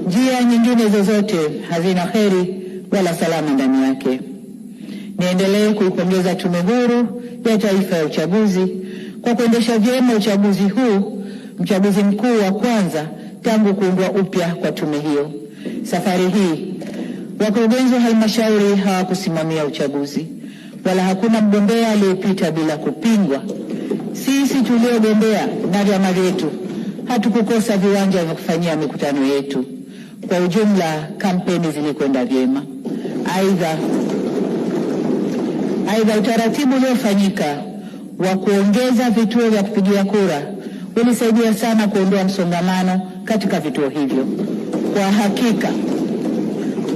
Njia nyingine zozote hazina kheri wala salama ndani yake. Niendelee kuipongeza Tume Huru ya Taifa ya Uchaguzi kwa kuendesha vyema uchaguzi huu, mchaguzi mkuu wa kwanza tangu kuundwa upya kwa tume hiyo. Safari hii wakurugenzi wa halmashauri hawakusimamia uchaguzi, wala hakuna mgombea aliyepita bila kupingwa. Sisi tuliogombea na vyama vyetu hatukukosa viwanja vya kufanyia mikutano yetu. Kwa ujumla, kampeni zilikwenda vyema. Aidha, utaratibu uliofanyika wa kuongeza vituo vya kupigia kura ulisaidia sana kuondoa msongamano katika vituo hivyo.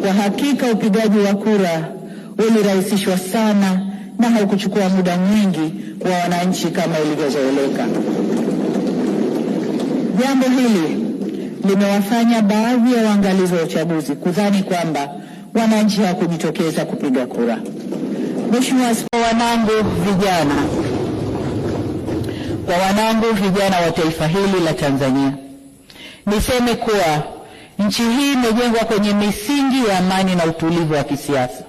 Kwa hakika upigaji wa kura ulirahisishwa sana na haukuchukua muda mwingi kwa wananchi kama ilivyozoeleka. Jambo hili limewafanya baadhi ya waangalizi wa uchaguzi kudhani kwamba wananchi hawakujitokeza kupiga kura. Mheshimiwa Spika, kwa wanangu vijana wa taifa hili la Tanzania, niseme kuwa nchi hii imejengwa kwenye misingi ya amani na utulivu wa kisiasa.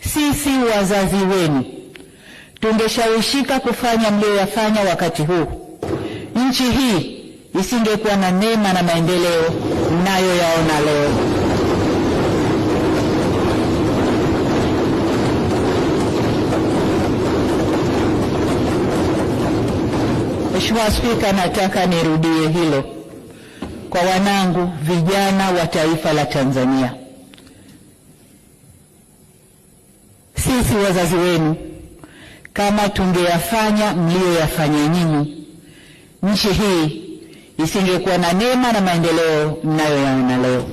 Sisi wazazi wenu tungeshawishika kufanya mlioyafanya wakati huu, nchi hii isingekuwa na neema na maendeleo mnayoyaona leo. Mheshimiwa Spika, nataka nirudie hilo kwa wanangu vijana wa taifa la Tanzania. Sisi wazazi wenu, kama tungeyafanya mlioyafanya nyinyi, nchi hii isingekuwa na neema na maendeleo mnayoyaona leo.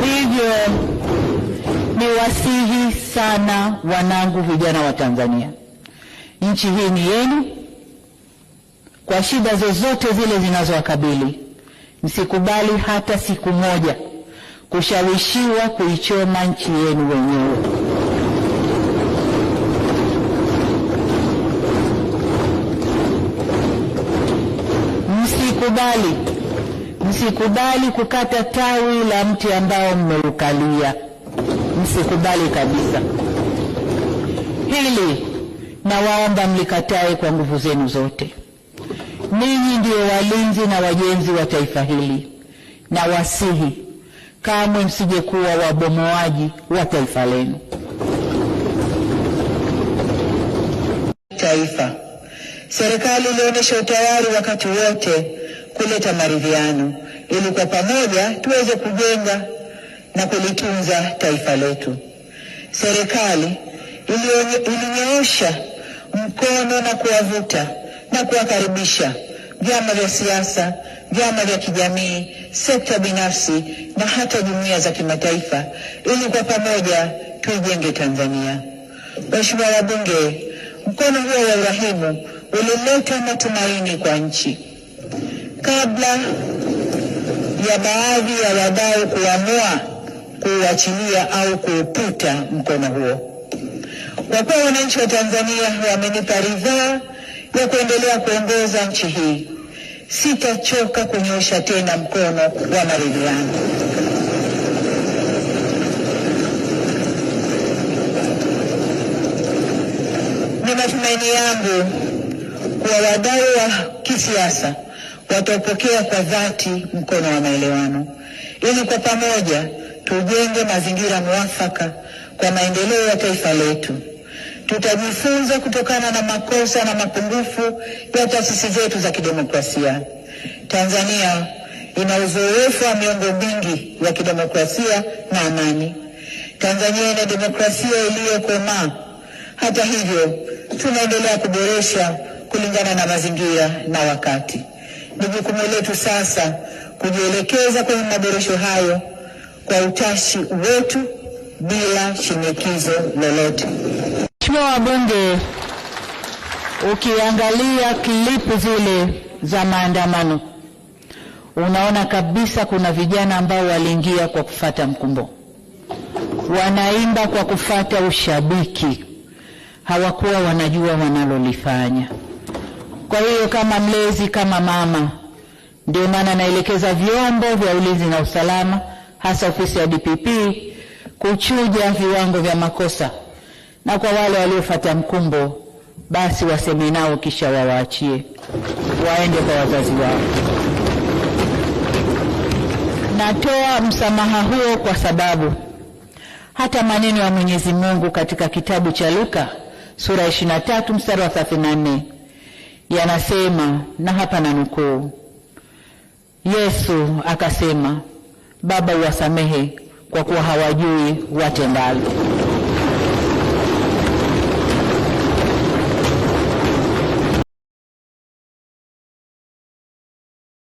Hivyo niwasihi sana wanangu vijana wa Tanzania, nchi hii ni yenu. Kwa shida zozote zile zinazowakabili, msikubali hata siku moja kushawishiwa kuichoma nchi yenu wenyewe. Msikubali kukata tawi la mti ambao mmeukalia. Msikubali kabisa. Hili nawaomba mlikatae kwa nguvu zenu zote. Ninyi ndio walinzi na wajenzi wa taifa hili, na wasihi kamwe msije kuwa wabomoaji wa taifa lenu. Serikali ilionyesha utayari wakati wote kuleta maridhiano ili kwa pamoja tuweze kujenga na kulitunza taifa letu. Serikali ilinyoosha mkono na kuwavuta na kuwakaribisha vyama vya siasa, vyama vya kijamii, sekta binafsi na hata jumuiya za kimataifa ili kwa pamoja tuijenge Tanzania. Mheshimiwa wabunge, mkono huo wa urahimu ulileta matumaini kwa nchi. Kabla ya baadhi ya wadau kuamua kuuachilia au kuuputa mkono huo, kwa kuwa wananchi wa Tanzania wamenipa ridhaa ya kuendelea kuongoza nchi hii, sitachoka kunyosha tena mkono wa maridhiano. Ni matumaini yangu kuwa wadau wa kisiasa watapokea kwa dhati mkono wa maelewano ili kwa pamoja tujenge mazingira mwafaka kwa maendeleo ya taifa letu. Tutajifunza kutokana na makosa na mapungufu ya taasisi zetu za kidemokrasia. Tanzania ina uzoefu wa miongo mingi ya kidemokrasia na amani. Tanzania ina demokrasia iliyokomaa. Hata hivyo, tunaendelea kuboresha kulingana na mazingira na wakati. Ni jukumu letu sasa kujielekeza kwenye maboresho hayo kwa utashi wetu bila shinikizo lolote. Mheshimiwa wabunge, ukiangalia klipu zile za maandamano, unaona kabisa kuna vijana ambao waliingia kwa kufata mkumbo, wanaimba kwa kufata ushabiki. hawakuwa wanajua wanalolifanya. Kwa hiyo kama mlezi, kama mama, ndio maana naelekeza vyombo vya ulinzi na usalama, hasa ofisi ya DPP, kuchuja viwango vya makosa, na kwa wale waliofuata mkumbo basi waseme nao kisha wawaachie waende kwa wazazi wao. Natoa msamaha huo kwa sababu hata maneno ya Mwenyezi Mungu katika kitabu cha Luka sura 23 mstari wa 34 yanasema, na hapa nanukuu, Yesu akasema, Baba uwasamehe kwa kuwa hawajui watendalo.